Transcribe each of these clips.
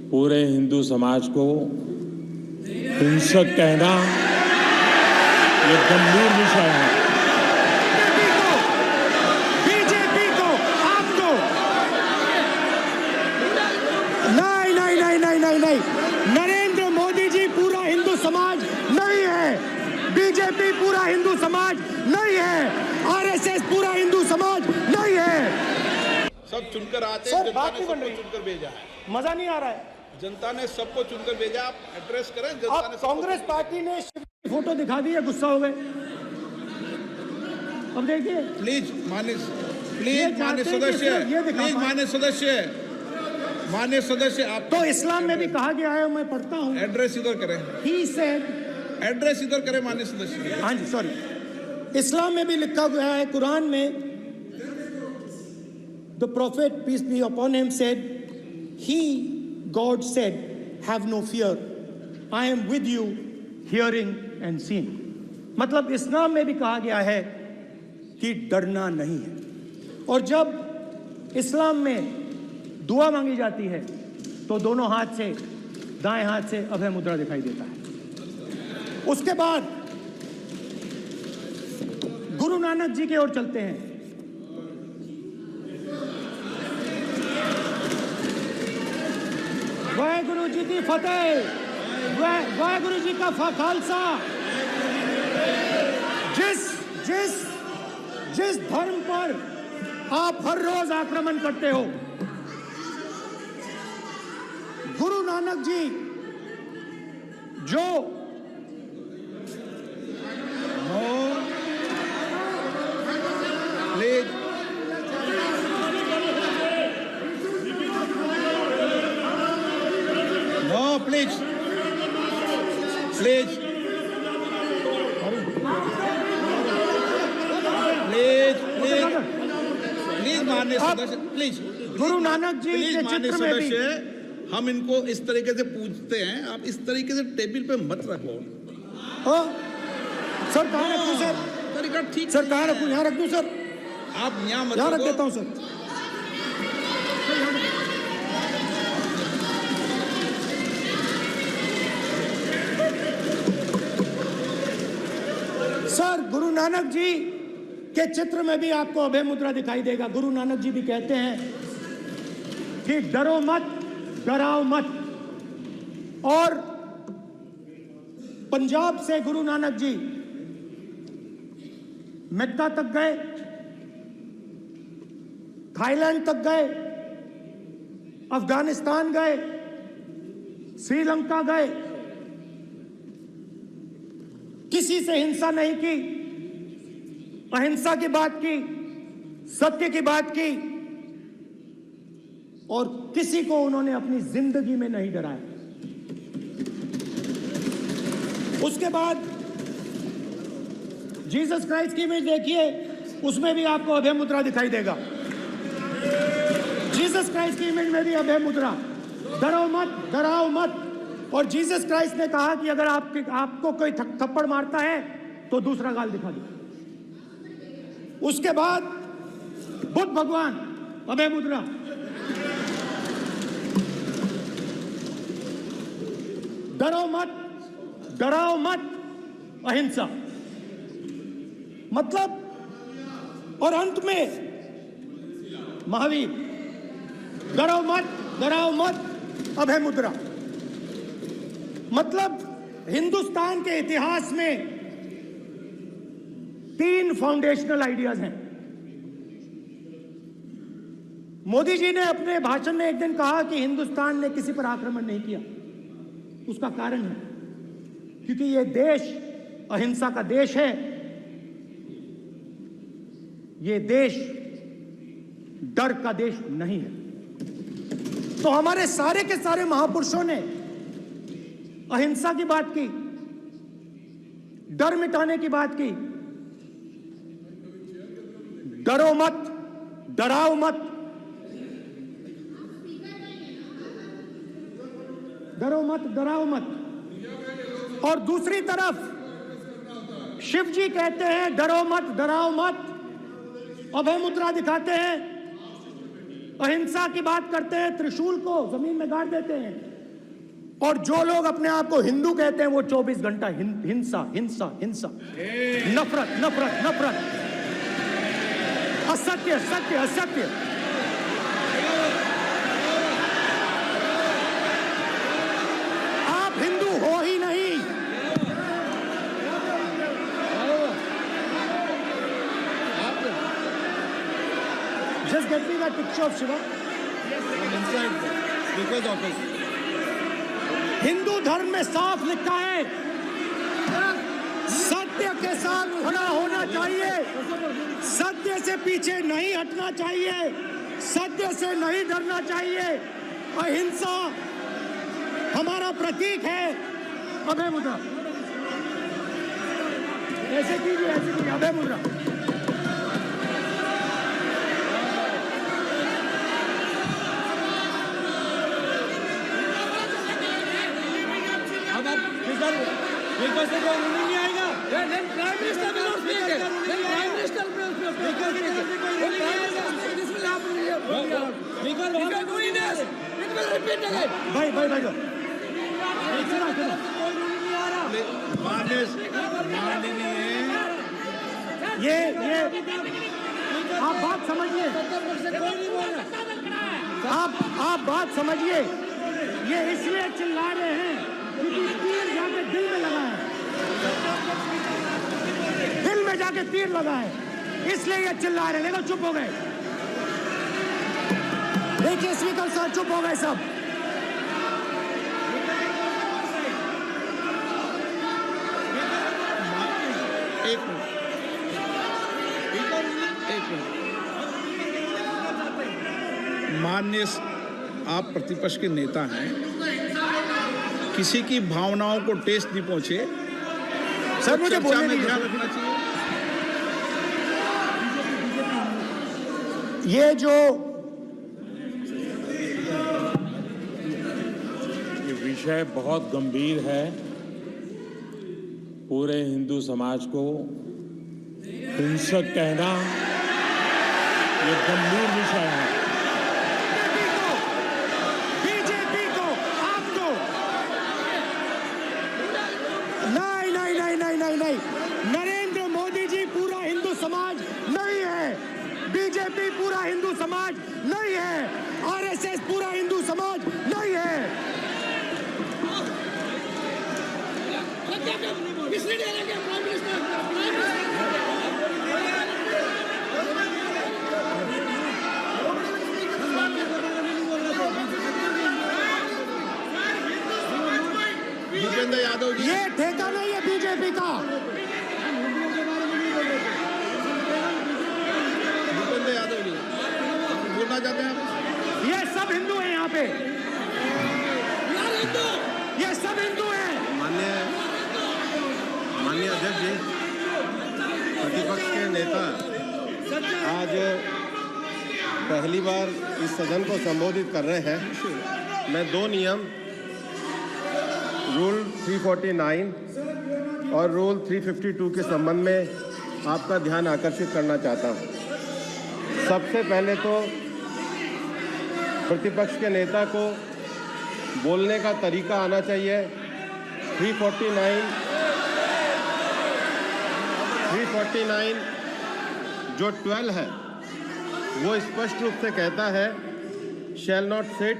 पूरे हिंदू समाज को हिंसक कहना ये गंभीर विषय है। बीजेपी को आपको नहीं, नरेंद्र मोदी जी पूरा हिंदू समाज नहीं है, बीजेपी पूरा हिंदू समाज नहीं है, आरएसएस पूरा हिंदू समाज नहीं है। सब चुनकर आते हैं, जनता ने सबको चुनकर भेजा है। मजा नहीं आ रहा है। जनता ने सबको चुनकर भेजा, आप एड्रेस करें। जनता ने कांग्रेस पार्टी ने फोटो दिखा दी है, गुस्सा हो गए। अब देखिए प्लीज मान्य सदस्य आप तो इस्लाम में भी कहा गया है, मैं पढ़ता हूँ। एड्रेस इधर करें। He said, एड्रेस इधर करें मान्य सदस्य। हाँ जी सॉरी, इस्लाम में भी लिखा गया है, कुरान में, the prophet peace be upon him said, he God said, have no fear, I am with you hearing and seeing। मतलब इस्लाम में भी कहा गया है कि डरना नहीं है। और जब इस्लाम में दुआ मांगी जाती है तो दोनों हाथ से, दाएं हाथ से अभय मुद्रा दिखाई देता है। उसके बाद गुरु नानक जी की ओर चलते हैं। वाहेगुरु जी की फतेह, वाहेगुरु जी का खालसा। जिस धर्म पर आप हर रोज आक्रमण करते हो, गुरु नानक जी जो प्लीज माननीय सदस्य, प्लीज गुरु नानक जी के चित्र में भी हम इनको इस तरीके से पूछते हैं, आप इस तरीके से टेबल पे मत रखो। सर कहाँ रखूं सर? तरीका ठीक सर कहाँ रखूं? यहाँ रख दूं सर? आप यहाँ मत यहाँ रख देता हूँ सर। सर गुरु नानक जी के चित्र में भी आपको अभय मुद्रा दिखाई देगा। गुरु नानक जी भी कहते हैं कि डरो मत, डराओ मत। और पंजाब से गुरु नानक जी मेक्का तक गए, थाईलैंड तक गए, अफगानिस्तान गए, श्रीलंका गए, किसी से हिंसा नहीं की, अहिंसा की बात की, सत्य की बात की, और किसी को उन्होंने अपनी जिंदगी में नहीं डराया। उसके बाद जीसस क्राइस्ट की इमेज देखिए, उसमें भी आपको अभय मुद्रा दिखाई देगा। जीसस क्राइस्ट की इमेज में भी अभय मुद्रा, डरो मत, डराओ मत। और जीसस क्राइस्ट ने कहा कि अगर आपको कोई थप्पड़ मारता है तो दूसरा गाल दिखा दो। उसके बाद बुद्ध भगवान, अभय मुद्रा। डरो मत, डराओ मत, अहिंसा। मतलब और अंत में महावीर, डरो मत, डराओ मत, अभय मुद्रा। मतलब हिंदुस्तान के इतिहास में 3 फाउंडेशनल आइडियाज हैं। मोदी जी ने अपने भाषण में एक दिन कहा कि हिंदुस्तान ने किसी पर आक्रमण नहीं किया। उसका कारण है क्योंकि यह देश अहिंसा का देश है, यह देश डर का देश नहीं है। तो हमारे सारे के सारे महापुरुषों ने अहिंसा की बात की, डर मिटाने की बात की। डरो मत, डराओ मत, डरो मत, डराओ मत। और दूसरी तरफ शिव जी कहते हैं डरो मत, डराओ मत, अभय मुद्रा दिखाते हैं, अहिंसा की बात करते हैं, त्रिशूल को जमीन में गाड़ देते हैं। और जो लोग अपने आप को हिंदू कहते हैं वो 24 घंटा हिंसा हिंसा हिंसा, नफरत नफरत नफरत, असत्य सत्य असत्य। आप हिंदू हो ही नहीं। Just get me that picture of Shiva. Speaker's office. Hindu धर्म में साफ लिखा है, सत्य के साथ खड़ा होना चाहिए, सत्य से पीछे नहीं हटना चाहिए, सत्य से नहीं डरना चाहिए। अहिंसा हमारा प्रतीक है। अभय मुद्रा, ऐसे कीजिए, ऐसे कीजिए, अभय मुद्रा। नहीं आएगा। Prime minister will not speak it. Then Prime Minister will speak it. This will happen. If you are doing this, it will repeat again. भाई भाई भाई ये आप बात समझिए, आप बात समझिए। ये इसलिए चिल्ला रहे हैं क्योंकि तीर जाके दिल में लगा है, दिल में जाके तीर लगा है, इसलिए ये चिल्ला रहे हैं। देखो चुप हो गए, देखिए स्पीकर साहब चुप हो गए सब। एक मिनट। माननीय आप प्रतिपक्ष के नेता हैं, किसी की भावनाओं को ठेस नहीं पहुंचे, सर मुझे चर्चा बोलने में दीजिए। ध्यान रखना चाहिए। ये जो ये विषय बहुत गंभीर है, पूरे हिंदू समाज को हिंसक कहना ये गंभीर विषय है। बीजेपी को आपको नहीं नहीं नहीं नहीं नहीं नहीं, नरेंद्र मोदी जी पूरा हिंदू समाज नहीं है, बीजेपी पूरा हिंदू समाज नहीं है, आरएसएस पूरा हिंदू समाज नहीं है। भूपेंद्र यादव जी, ये ठेका नहीं है बीजेपी का। भूपेंद्र यादव जी बोलना चाहते हैं आप? ये सब हिंदू हैं यहाँ पे, ये सब हिंदू हैं। माननीय अध्यक्ष जी, प्रतिपक्ष के नेता आज पहली बार इस सदन को संबोधित कर रहे हैं। मैं दो नियम, रूल 349 और रूल 352 के संबंध में आपका ध्यान आकर्षित करना चाहता हूं। सबसे पहले तो प्रतिपक्ष के नेता को बोलने का तरीका आना चाहिए। 349 जो 12 है वो स्पष्ट रूप से कहता है शैल नॉट सिट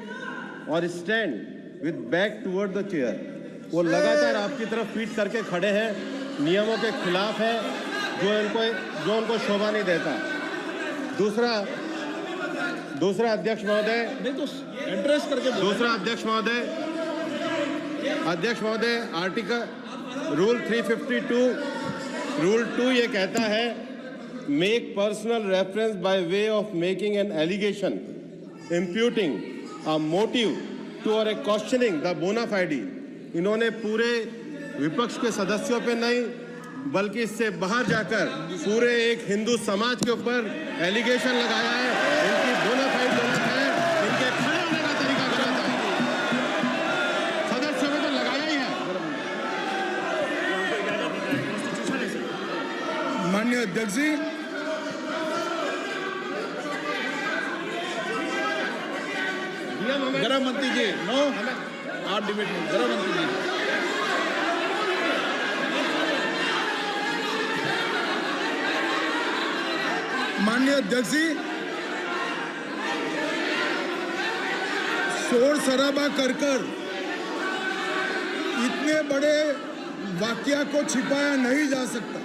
और stand with back toward the chair. वो लगातार आपकी तरफ पीठ करके खड़े हैं, नियमों के खिलाफ है, जो उनको शोभा नहीं देता। दूसरा अध्यक्ष महोदय, नहीं तो एड्रेस करके बोलो। दूसरा अध्यक्ष महोदय आर्टिकल रूल 352 रूल 2 ये कहता है make personal reference by way of making an allegation imputing a motive to और ए क्वेश्चनिंग द बोना फाइडी। इन्होंने पूरे विपक्ष के सदस्यों पे नहीं बल्कि इससे बाहर जाकर पूरे एक हिंदू समाज के ऊपर एलिगेशन लगाया है। इनकी बोना फाइड गलत है, इनके खड़े होने का तरीका गलत है। सदस्यों में तो लगाया ही है। माननीय अध्यक्ष जी, गृह मंत्री जी, नो बाहर डिबेट में गृह मंत्री जी। माननीय अध्यक्ष जी, शोर शराबा कर इतने बड़े वाकया को छिपाया नहीं जा सकता।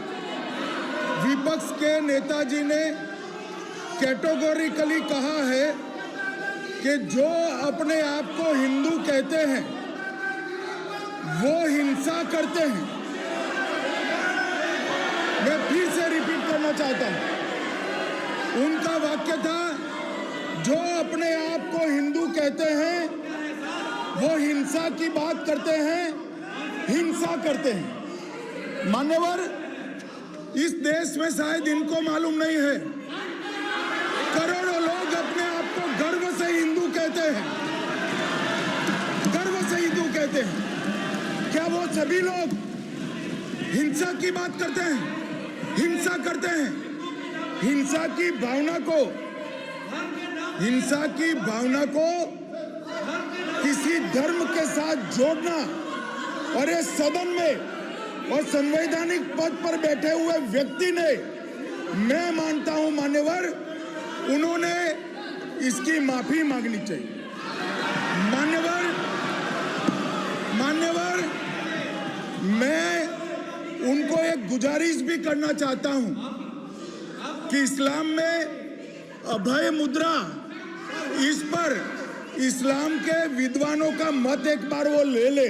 विपक्ष के नेताजी ने कैटेगोरिकली कहा है कि जो अपने आप को हिंदू कहते हैं वो हिंसा करते हैं। मैं फिर से रिपीट करना चाहता हूं, उनका वाक्य था जो अपने आप को हिंदू कहते हैं वो हिंसा की बात करते हैं, हिंसा करते हैं। मान्यवर, इस देश में शायद इनको मालूम नहीं है, करोड़ों लोग अपने आप को गर्व से हिंदू कहते हैं, गर्व से हिंदू कहते हैं। क्या वो सभी लोग हिंसा की बात करते हैं, हिंसा करते हैं? हिंसा की भावना को किसी धर्म के साथ जोड़ना और इस सदन में और संवैधानिक पद पर बैठे हुए व्यक्ति ने, मैं मानता हूं मान्यवर, उन्होंने इसकी माफी मांगनी चाहिए। मान्यवर, मैं उनको एक गुजारिश भी करना चाहता हूं कि इस्लाम में अभय मुद्रा, इस पर इस्लाम के विद्वानों का मत एक बार वो ले ले।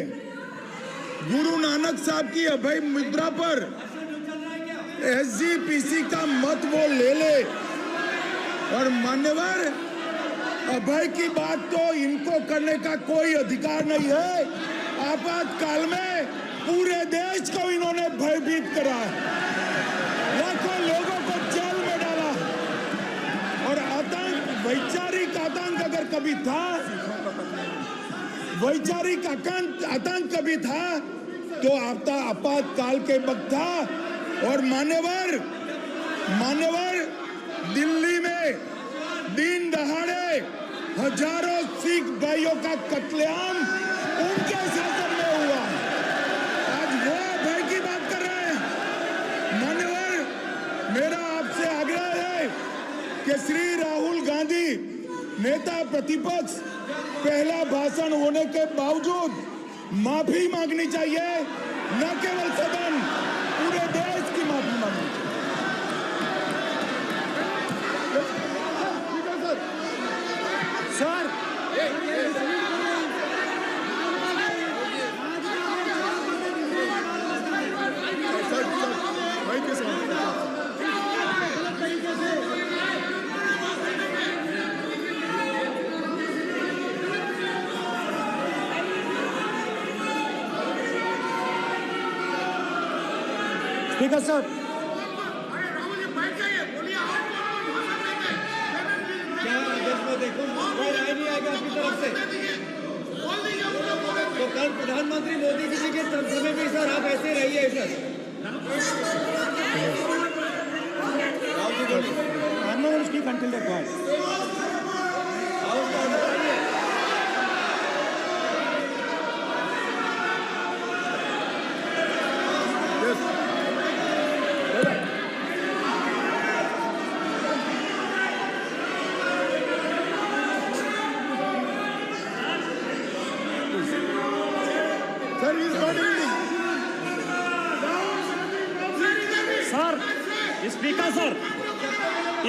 गुरु नानक साहब की अभय मुद्रा पर SGPC का मत वो ले ले। और मान्यवर, अभय की बात तो इनको करने का कोई अधिकार नहीं है। आपातकाल में पूरे देश को इन्होंने भयभीत करा है, लाखों लोगों को जेल में डाला और आतंक, वैचारिक आतंक अगर कभी था, वैचारिक आतंक कभी था तो आपातकाल के वक्त था। और मान्यवर, दिल्ली में दिन दहाड़े हजारों सिख भाइयों का कत्लेआम उनके शासन में हुआ। आज वो भय की बात कर रहे हैं। मान्यवर, मेरा आपसे आग्रह है कि श्री राहुल गांधी, नेता प्रतिपक्ष, पहला भाषण होने के बावजूद माफी मांगनी चाहिए, न केवल सदन, पूरे देश की माफी मांगनी चाहिए। सर, स्पीकर साहब, तो कल प्रधानमंत्री मोदी जी के समय में सर आप ऐसे रहिए sir. I'm not going to speak until they're quiet.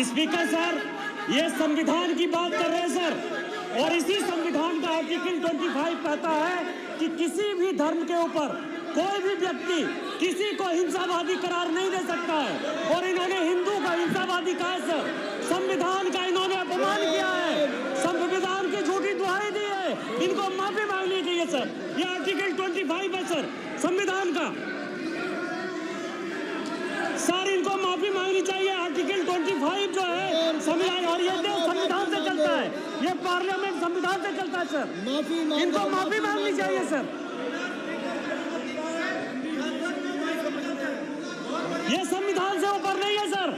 Speaker sir, ये संविधान की बात कर रहे हैं सर, और इसी संविधान का आर्टिकल 25 कहता है कि किसी भी धर्म के ऊपर कोई भी व्यक्ति किसी को हिंसावादी करार नहीं दे सकता है। और इन्होंने हिंदू का हिंसावादी कहा है सर, संविधान का इन्होंने अपमान किया है, संविधान की झूठी दुहाई दी है, इनको माफी मांगनी चाहिए सर। ये आर्टिकल 25 है सर संविधान का, सर इनको माफी मांगनी चाहिए। आर्टिकल 25 जो है संविधान, और ये देश संविधान से चलता है, ये पार्लियामेंट संविधान से चलता है सर, इनको माफी मांगनी चाहिए सर। ये संविधान से ऊपर नहीं है सर,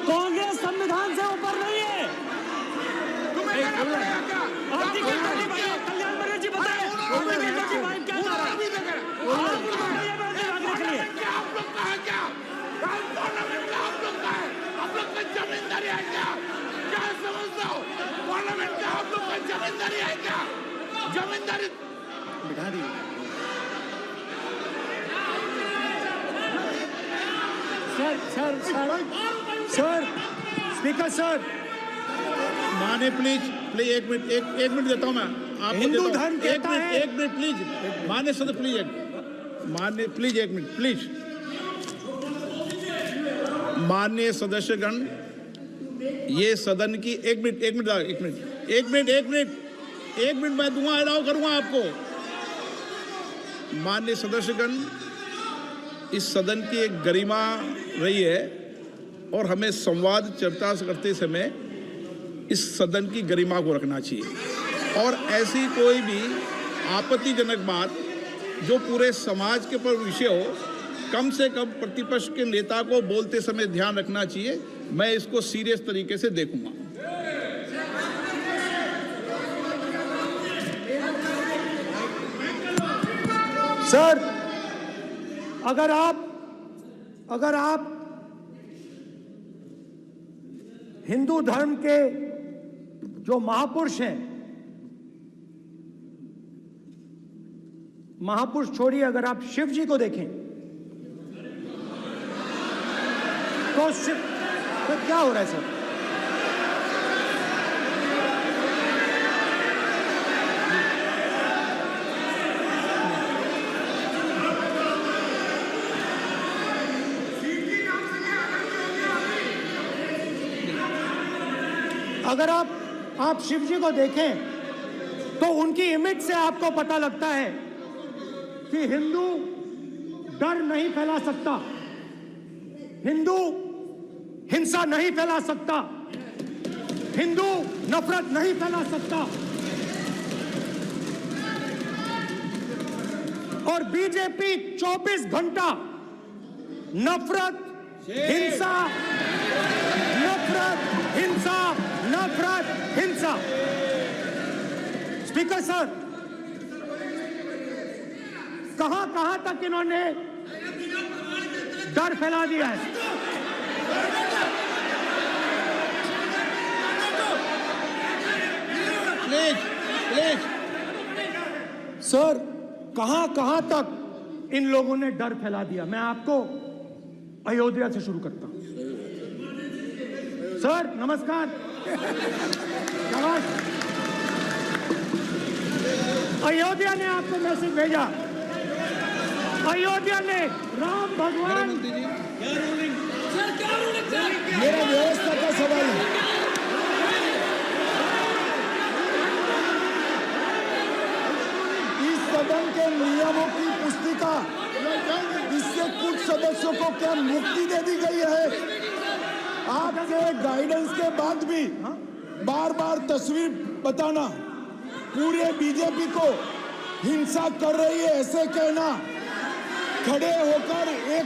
कांग्रेस संविधान से ऊपर नहीं है। आर्टिकल 25 कल्याण जी बताए सर स्पीकर सर, माने प्लीज प्लीज एक मिनट देता हूं मैं आपको। हिंदू देता हूं। धर्म कहता है- एक मिनट प्लीज, मान्य सदस्य प्लीज, मान्य प्लीज एक मिनट प्लीज। मान्य सदस्यगण, ये सदन की एक मिनट मैं दूंगा, अलाउ करूंगा आपको। मान्य सदस्यगण, इस सदन की एक गरिमा रही है और हमें संवाद चर्चा करते समय इस सदन की गरिमा को रखना चाहिए। और ऐसी कोई भी आपत्तिजनक बात जो पूरे समाज के पर विषय हो, कम से कम प्रतिपक्ष के नेता को बोलते समय ध्यान रखना चाहिए। मैं इसको सीरियस तरीके से देखूंगा। सर, अगर आप हिंदू धर्म के जो महापुरुष हैं, महापुरुष छोड़िए, अगर आप शिव जी को देखें तो क्या हो रहा है सर? अगर आप शिव जी को देखें तो उनकी इमेज से आपको पता लगता है कि हिंदू डर नहीं फैला सकता, हिंदू हिंसा नहीं फैला सकता, हिंदू नफरत नहीं फैला सकता। और बीजेपी 24 घंटा नफरत, हिंसा, नफरत, हिंसा, नफरत, हिंसा। स्पीकर सर, कहां तक इन्होंने डर फैला दिया है? प्लीज सर, कहां तक इन लोगों ने डर फैला दिया? मैं आपको अयोध्या से शुरू करता हूं। सर नमस्कार, अयोध्या ने आपको मैसेज भेजा, अयोध्या ने राम भगवान। मेरा व्यवस्था का सवाल है। इस सदन के नियमों की पुस्तिका, इससे कुछ सदस्यों को क्या मुक्ति दे दी गई है? आपके गाइडेंस के बाद भी बार बार तस्वीर बताना, पूरे बीजेपी को हिंसा कर रही है ऐसे कहना, खड़े होकर एक